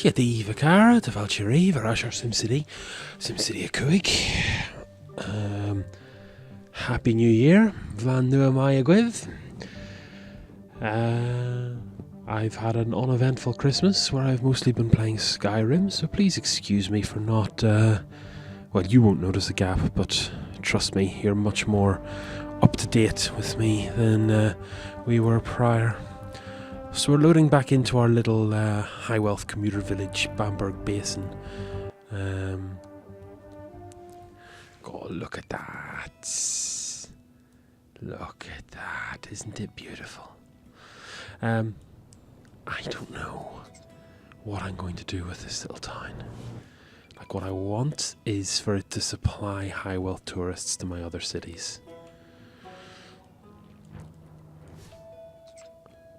Dia cara, dy fel chiri, fer asher SimCity. SimCity a Cuig. Happy New Year. Van nu am I agwydd. I've had an uneventful Christmas where I've mostly been playing Skyrim, so please excuse me for not, well, you won't notice a gap, but trust me, you're much more up to date with me than we were prior. So we're loading back into our little high wealth commuter village, Bamberg Basin. Oh, look at that. Look at that. Isn't it beautiful? I don't know what I'm going to do with this little town. Like, what I want is for it to supply high wealth tourists to my other cities.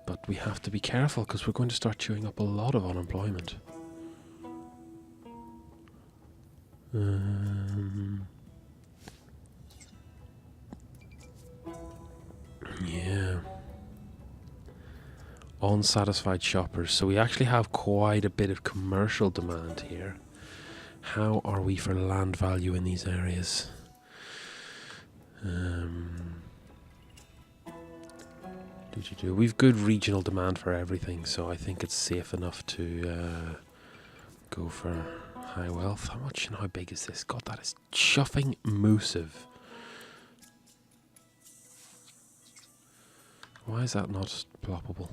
But we have to be careful because we're going to start chewing up a lot of unemployment. Yeah. Unsatisfied shoppers. So we actually have quite a bit of commercial demand here. How are we for land value in these areas? We've good regional demand for everything, so I think it's safe enough to go for high wealth. How much and how big is this? God, that is chuffing massive. Why is that not ploppable?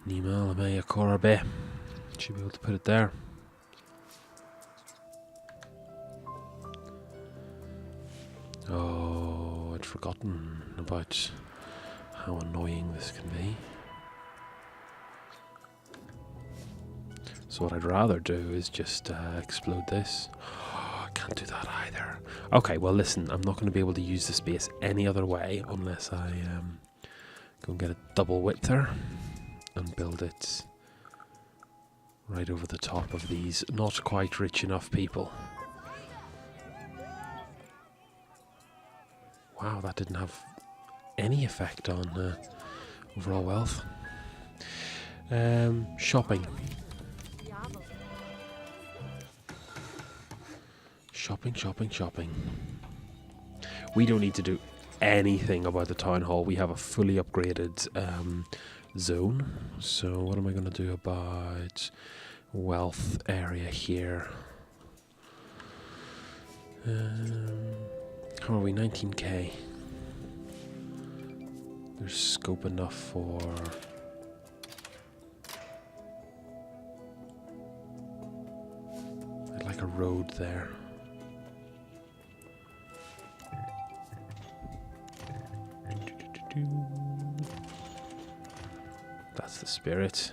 Nimal Amaya Korabe. Should be able to put it there. Oh, I'd forgotten about how annoying this can be. So what I'd rather do is just explode this. Oh, I can't do that either. Okay, well listen, I'm not going to be able to use the space any other way unless I go and get a double widther and build it right over the top of these not quite rich enough people. Wow, that didn't have any effect on overall wealth. Shopping. Shopping. We don't need to do anything about the town hall. We have a fully upgraded zone. So what am I going to do about wealth area here? How are we? 19k. There's scope enough for... I'd like a road there. That's the spirit.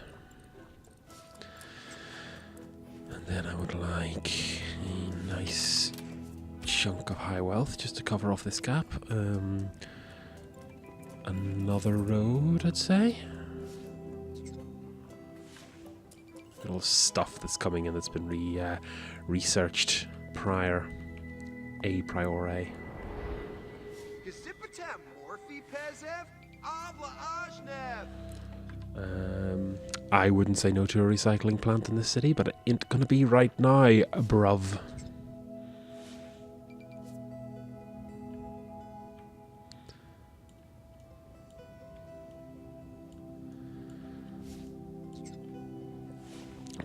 And then I would like a nice chunk of high wealth just to cover off this gap. Another road, I'd say. Little stuff that's coming in that's been researched prior, a priori. I wouldn't say no to a recycling plant in this city, but it ain't gonna be right now, bruv.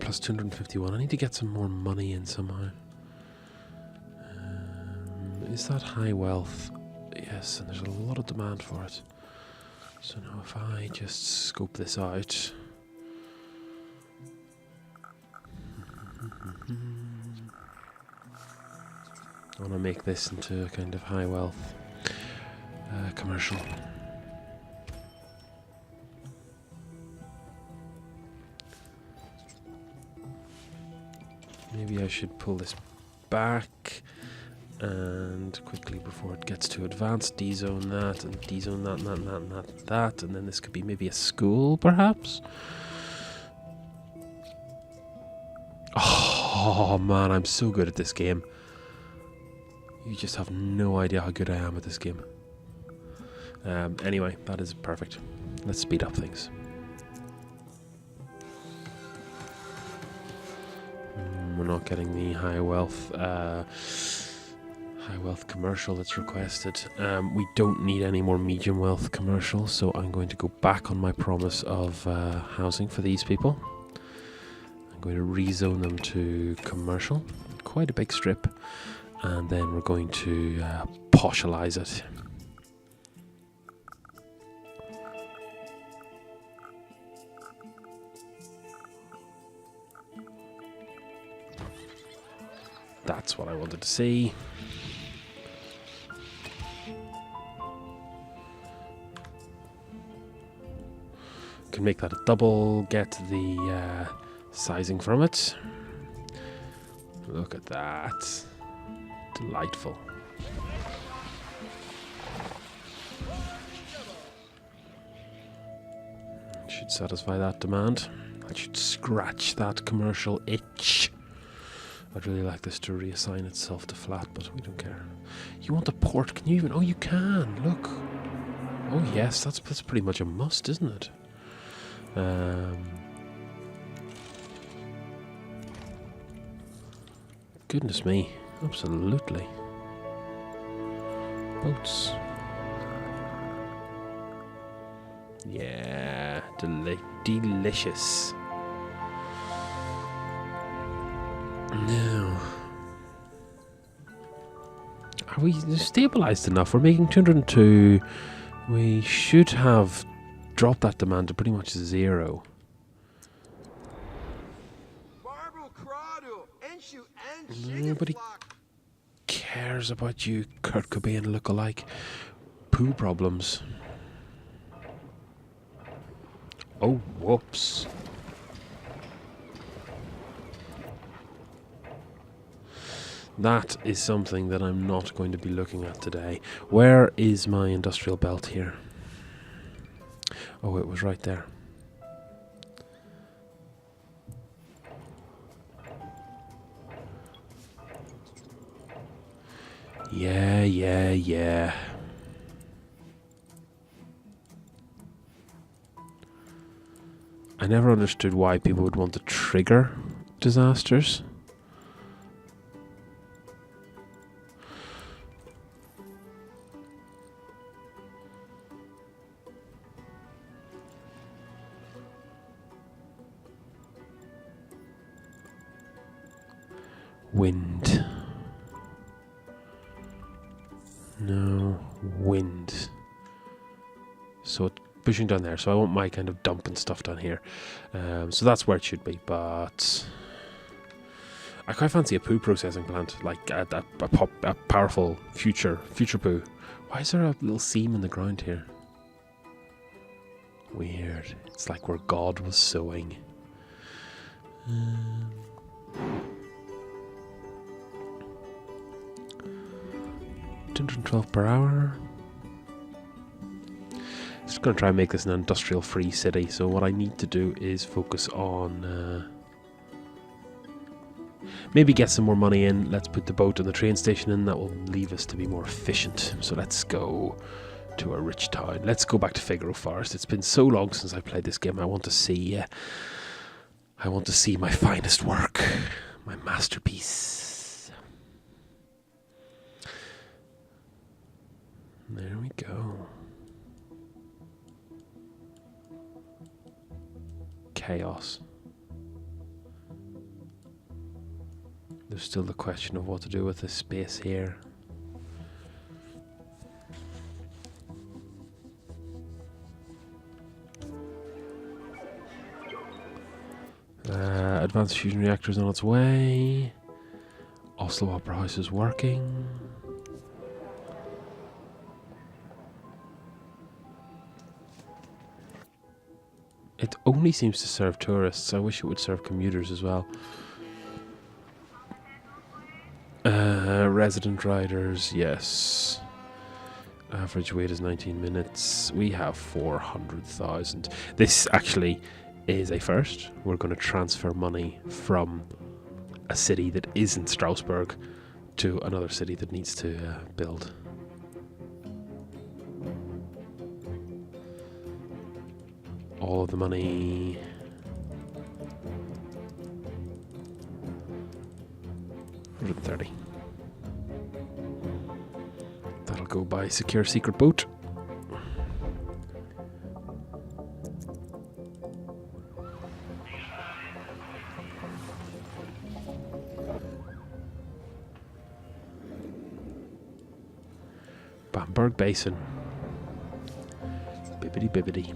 Plus 251. I need to get some more money in somehow. Is that high wealth? Yes, and there's a lot of demand for it. So now if I just scope this out. I want to make this into a kind of high wealth commercial. Maybe I should pull this back and quickly, before it gets too advanced, D-zone that and D-zone that, and then this could be maybe a school, perhaps? Oh man, I'm so good at this game. You just have no idea how good I am at this game. Anyway, that is perfect. Let's speed up things. We're not getting the high wealth commercial that's requested. We don't need any more medium wealth commercial, so I'm going to go back on my promise of housing for these people. I'm going to rezone them to commercial, quite a big strip, and then we're going to poshalize it. That's what I wanted to see. Can make that a double, get the sizing from it. Look at that. Delightful. Should satisfy that demand. That should scratch that commercial itch. I'd really like this to reassign itself to flat, but we don't care. You want a port? Can you even? Oh, you can. Look. Oh yes, that's pretty much a must, isn't it? Goodness me, absolutely. Boats. Yeah, delicious. Now, are we stabilized enough? We're making 202. We should have dropped that demand to pretty much 0. Nobody cares about you, Kurt Cobain lookalike. Poo problems. Oh, whoops. That is something that I'm not going to be looking at today. Where is my industrial belt here? Oh, it was right there. Yeah. I never understood why people would want to trigger disasters. Wind. No, wind. So it's pushing down there, so I want my kind of dumping stuff down here. So that's where it should be, but I quite fancy a poo processing plant, like a powerful future poo. Why is there a little seam in the ground here? Weird. It's like where God was sowing. 212 per hour. Just going to try and make this an industrial free city, so what I need to do is focus on maybe get some more money in. Let's put the boat and the train station in. That will leave us to be more efficient. So let's go to a rich town. Let's go back to Figaro Forest. It's been so long since I played this game. I want to see my finest work, my masterpiece. There we go. Chaos. There's still the question of what to do with this space here. Advanced fusion reactors on its way. Oslo Opera House is working. It only seems to serve tourists. I wish it would serve commuters as well. Resident riders, yes. Average wait is 19 minutes. We have 400,000. This actually is a first. We're going to transfer money from a city that isn't Strasbourg to another city that needs to build. all of the money. $130. That'll go by secure secret boat. Bamberg Basin. Bibbidi bibbidi.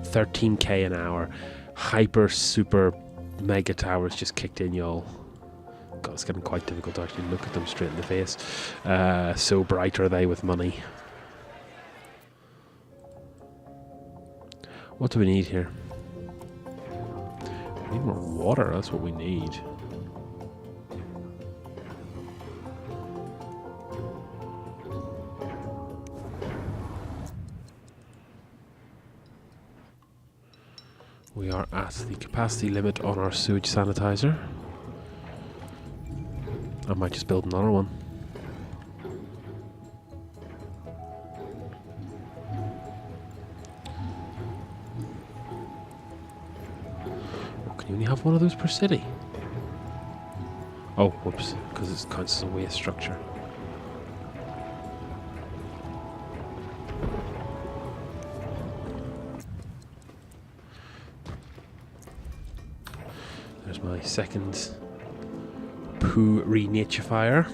13k an hour. Hyper super mega towers just kicked in, y'all. God, it's getting quite difficult to actually look at them straight in the face. So bright are they with money. What do we need here? We need more water, that's what we need. We are at the capacity limit on our sewage sanitizer. I might just build another one. Oh, can you only have one of those per city? Oh, whoops, because it counts as a waste structure. There's my second poo renaturifier.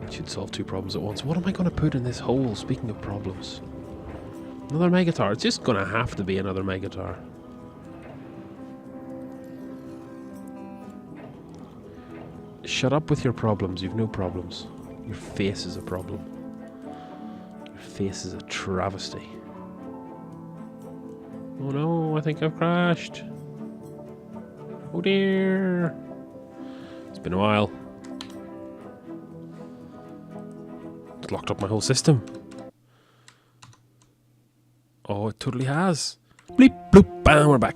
That should solve two problems at once. What am I going to put in this hole, speaking of problems? Another megatar. It's just going to have to be another megatar. Shut up with your problems. You've no problems. Your face is a problem. Your face is a travesty. Oh no, I think I've crashed. Oh dear. It's been a while. It's locked up my whole system. Oh, it totally has. Bleep, bloop, bam, we're back.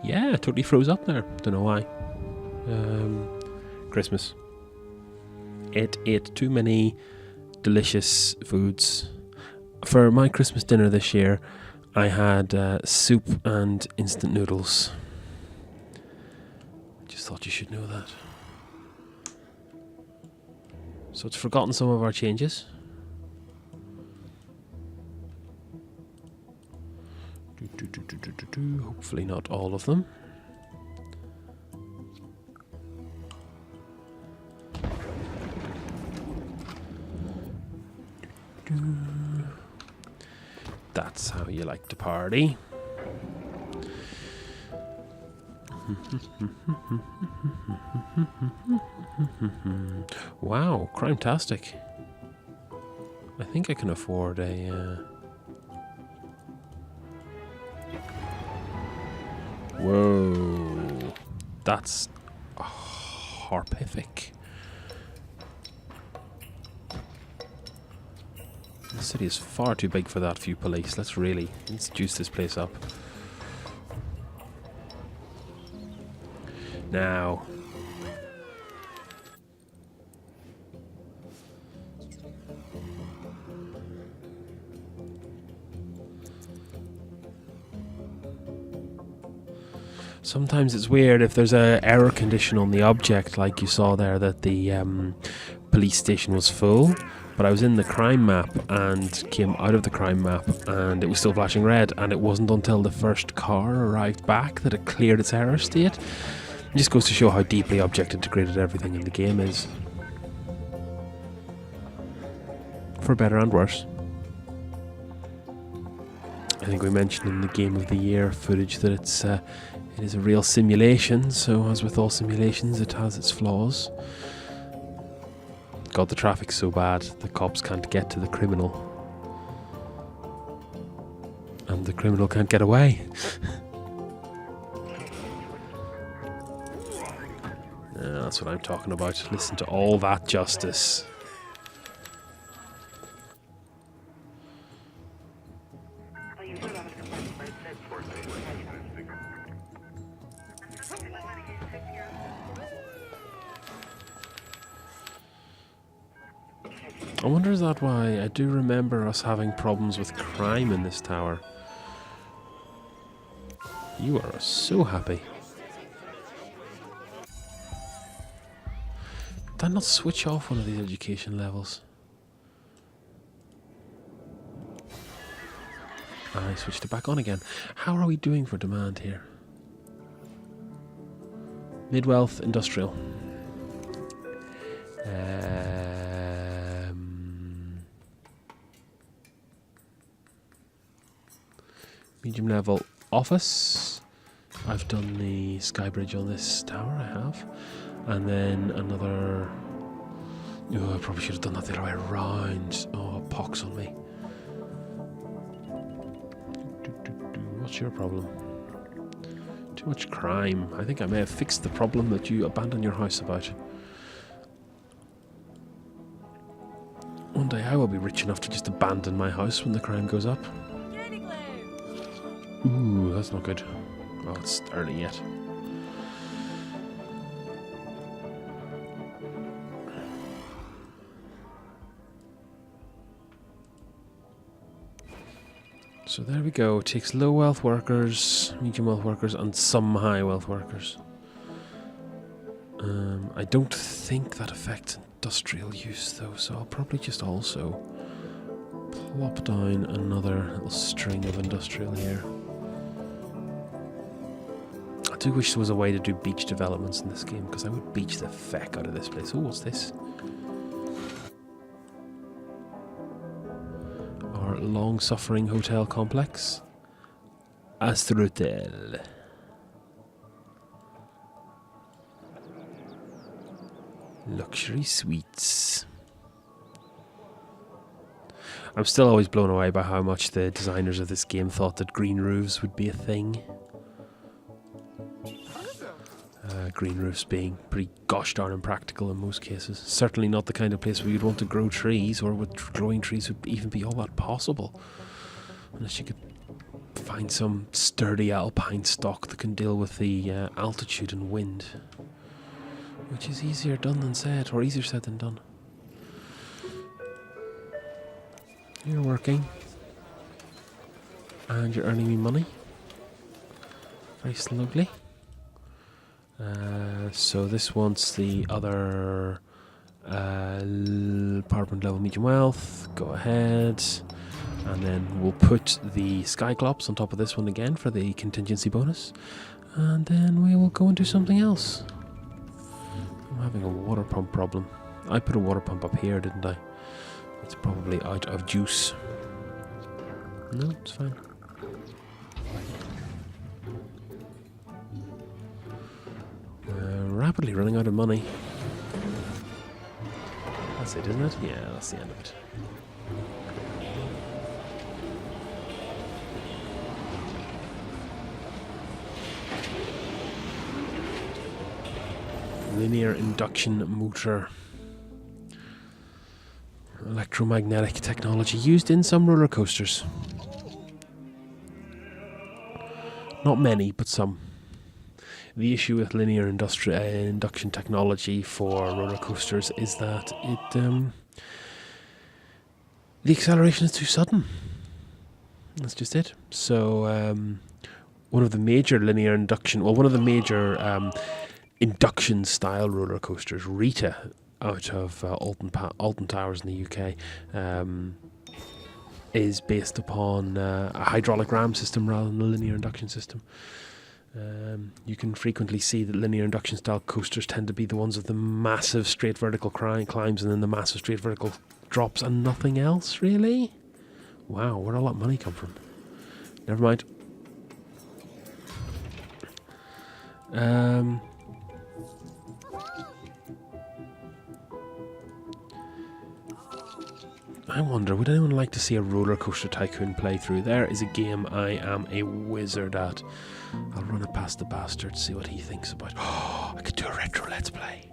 Yeah, it totally froze up there. Don't know why. Christmas. Ate too many delicious foods. For my Christmas dinner this year, I had soup and instant noodles. Just thought you should know that. So it's forgotten some of our changes. Hopefully not all of them. That's how you like to party. Wow, crime-tastic. I think I can afford a... Whoa. That's horrific. The city is far too big for that few police. Let's juice this place up. Now. Sometimes it's weird if there's a error condition on the object, like you saw there that the police station was full. But I was in the crime map and came out of the crime map and it was still flashing red, and it wasn't until the first car arrived back that it cleared its error state. It just goes to show how deeply object integrated everything in the game is. For better and worse. I think we mentioned in the Game of the Year footage that it is a real simulation, so as with all simulations it has its flaws. God, the traffic's so bad, the cops can't get to the criminal. And the criminal can't get away. That's what I'm talking about. Listen to all that justice. I wonder is that why I do remember us having problems with crime in this tower. You are so happy. Did I not switch off one of these education levels? I switched it back on again. How are we doing for demand here? Mid-wealth, industrial. Medium level office. I've done the sky bridge on this tower, I have. And then another... Oh, I probably should have done that the other way around. Oh, pox on me. What's your problem? Too much crime. I think I may have fixed the problem that you abandoned your house about. One day I will be rich enough to just abandon my house when the crime goes up. Ooh, that's not good. Oh, it's early yet. So there we go. It takes low wealth workers, medium wealth workers, and some high wealth workers. I don't think that affects industrial use though, so I'll probably just also plop down another little string of industrial here. I do wish there was a way to do beach developments in this game, because I would beach the feck out of this place. Oh, what's this? Our long-suffering hotel complex. Astrohotel. Luxury suites. I'm still always blown away by how much the designers of this game thought that green roofs would be a thing. Green roofs being pretty gosh darn impractical in most cases. Certainly not the kind of place where you'd want to grow trees, or with growing trees would even be all that possible. Unless you could find some sturdy alpine stock that can deal with the altitude and wind. Which is easier done than said, or easier said than done. You're working. And you're earning me money. Very slowly. So this wants the other apartment level medium wealth. Go ahead. And then we'll put the Skyclops on top of this one again for the contingency bonus. And then we will go and do something else. I'm having a water pump problem. I put a water pump up here, didn't I? It's probably out of juice. No, it's fine. Rapidly running out of money. That's it, isn't it? Yeah, that's the end of it. Linear induction motor. Electromagnetic technology used in some roller coasters. Not many, but some. The issue with linear induction technology for roller coasters is that the acceleration is too sudden. That's just it. So one of the major linear induction, well, one of the major induction style roller coasters, Rita, out of Alton Towers in the UK, is based upon a hydraulic ram system rather than a linear induction system. You can frequently see that linear induction style coasters tend to be the ones with the massive straight vertical climbs and then the massive straight vertical drops and nothing else, really? Wow, where'd all that money come from? Never mind. I wonder, would anyone like to see a Roller Coaster Tycoon playthrough? There is a game I am a wizard at. I'll run it past the bastard, see what he thinks about it. Oh, I could do a retro Let's Play.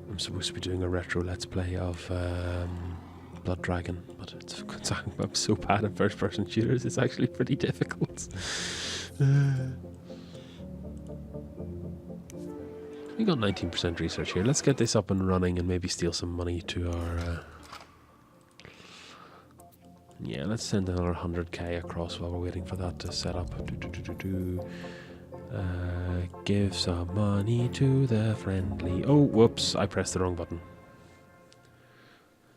I'm supposed to be doing a retro Let's Play of Blood Dragon, but I'm so bad at first-person shooters, it's actually pretty difficult. We got 19% research here. Let's get this up and running and maybe steal some money to our... yeah, let's send another 100k across while we're waiting for that to set up. Give some money to the friendly... oh, whoops, I pressed the wrong button.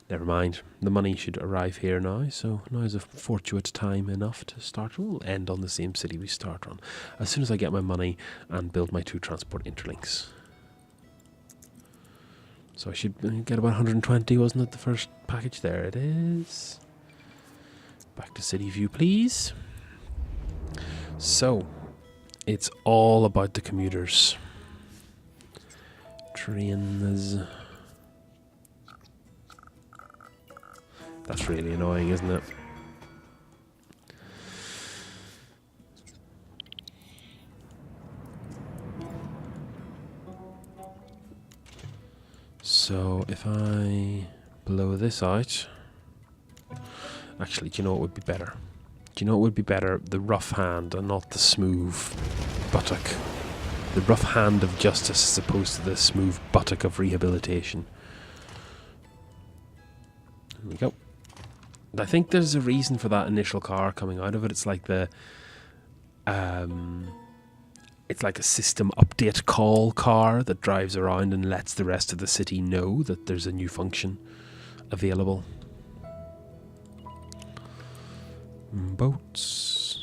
Never mind, the money should arrive here now, so now is a fortunate time enough to start. We'll end on the same city we start on, as soon as I get my money and build my 2 transport interlinks. So I should get about 120, wasn't it, the first package? There it is. Back to city view, please. So, it's all about the commuters. Trains... that's really annoying, isn't it? So if I blow this out... actually, do you know what would be better? Do you know what would be better? The rough hand and not the smooth buttock. The rough hand of justice as opposed to the smooth buttock of rehabilitation. There we go. I think there's a reason for that initial car coming out of it. It's like the, it's like a system update call car that drives around and lets the rest of the city know that there's a new function available. Boats.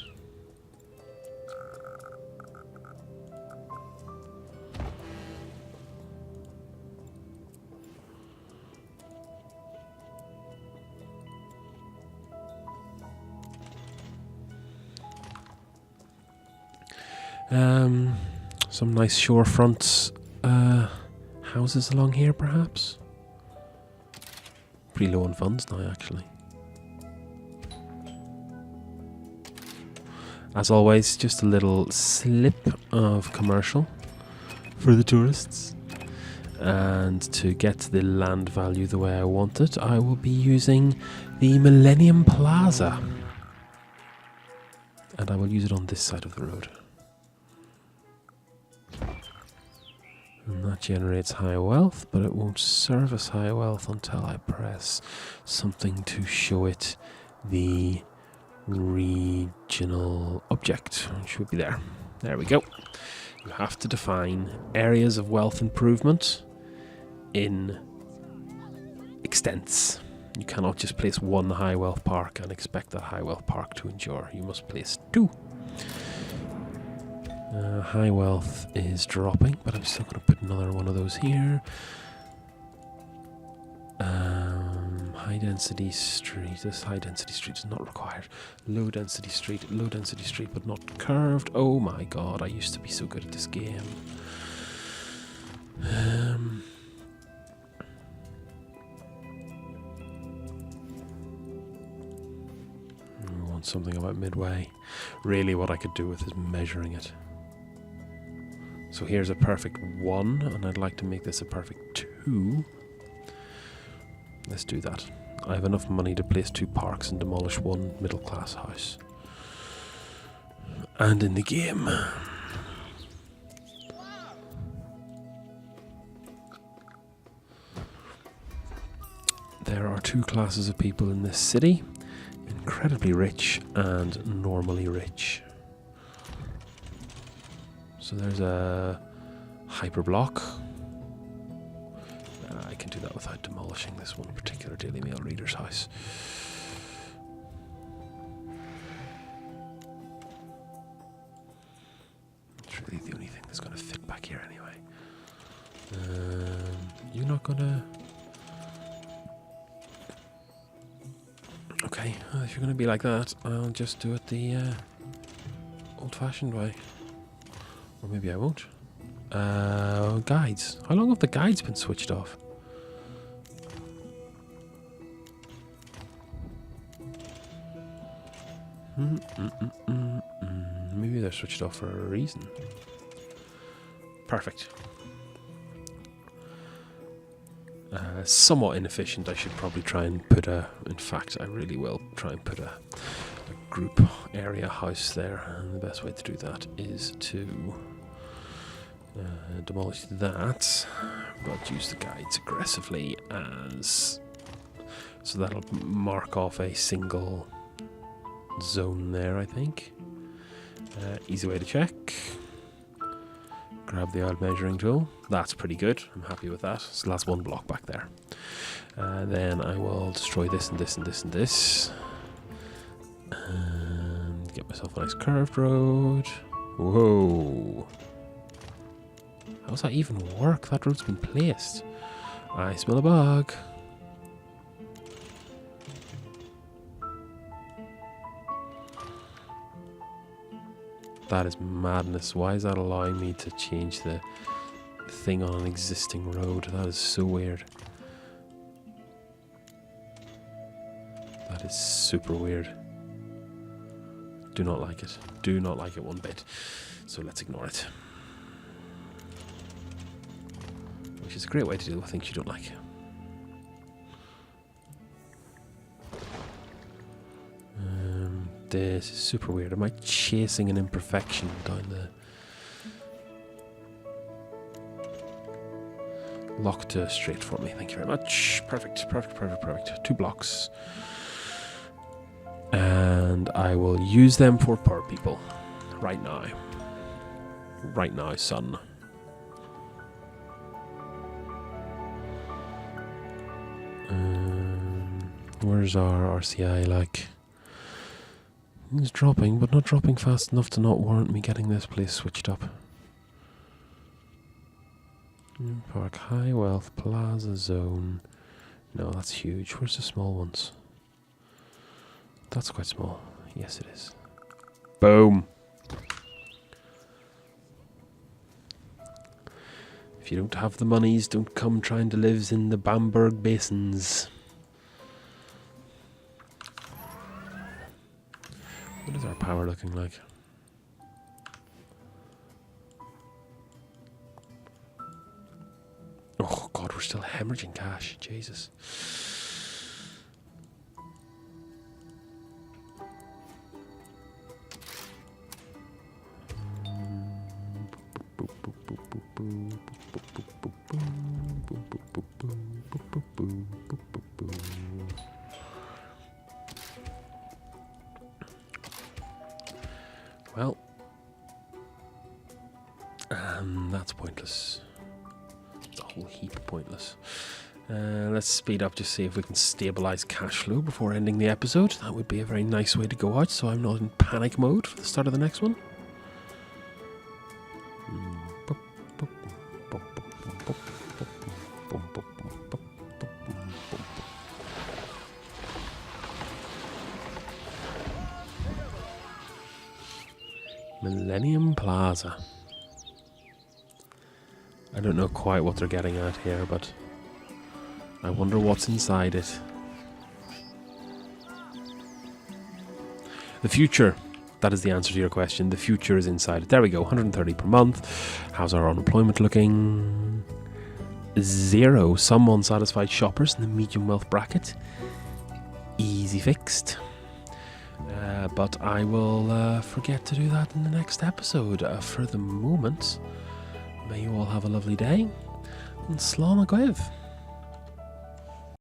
Some nice shorefront houses along here, perhaps. Pretty low on funds now, actually. As always, just a little slip of commercial for the tourists. And to get the land value the way I want it, I will be using the Millennium Plaza. And I will use it on this side of the road. And that generates high wealth, but it won't serve as high wealth until I press something to show it the regional object. It should be there. There we go. You have to define areas of wealth improvement in extents. You cannot just place one high wealth park and expect that high wealth park to endure. You must place 2. High wealth is dropping, but I'm still going to put another one of those here. High density street. This high density street is not required. Low density street, but not curved. Oh my god, I used to be so good at this game. I want something about midway. Really, what I could do with is measuring it. So here's a perfect 1, and I'd like to make this a perfect 2. Let's do that. I have enough money to place 2 parks and demolish 1 middle class house. And in the game. There are 2 classes of people in this city. Incredibly rich and normally rich. So there's a hyperblock. I can do that without demolishing this one particular Daily Mail reader's house. It's really the only thing that's going to fit back here anyway. You're not going to... Okay, well, if you're going to be like that, I'll just do it the old-fashioned way. Or maybe I won't. Guides. How long have the guides been switched off? Maybe they're switched off for a reason. Perfect. Somewhat inefficient. I should probably try and put a... In fact, I really will try and put a group area house there. And the best way to do that is to Demolish that, but use the guides aggressively so that'll mark off a single zone there, I think. Easy way to check. Grab the oil measuring tool. That's pretty good. I'm happy with that. So that's one block back there. Then I will destroy this and this and this and this. And get myself a nice curved road. Whoa. How does that even work? That road's been placed. I smell a bug. That is madness. Why is that allowing me to change the thing on an existing road? That is so weird. That is super weird. Do not like it. Do not like it one bit. So let's ignore it. Which is a great way to deal with things you don't like. This is super weird. Am I chasing an imperfection down the... Lock to straight for me. Thank you very much. Perfect, perfect, perfect, perfect. 2 blocks. And I will use them for poor people. Right now. Right now, son. Where's our RCI like? It's dropping, but not dropping fast enough to not warrant me getting this place switched up. Park High Wealth Plaza Zone. No, that's huge. Where's the small ones? That's quite small. Yes, it is. Boom! If you don't have the monies, don't come trying to live in the Bamberg basins. What is our power looking like? Oh god, we're still hemorrhaging cash. Jesus. Well, that's pointless. It's a whole heap pointless. Let's speed up, just see if we can stabilize cash flow before ending the episode. That would be a very nice way to go out, so I'm not in panic mode for the start of the next one. Millennium Plaza. I don't know quite what they're getting at here, but I wonder what's inside it. The future. That is the answer to your question. The future is inside it. There we go. 130 per month. How's our unemployment looking? 0. Some unsatisfied shoppers in the medium wealth bracket. Easy fixed. But I will forget to do that in the next episode. For the moment, may you all have a lovely day. And Slán a Gaibh.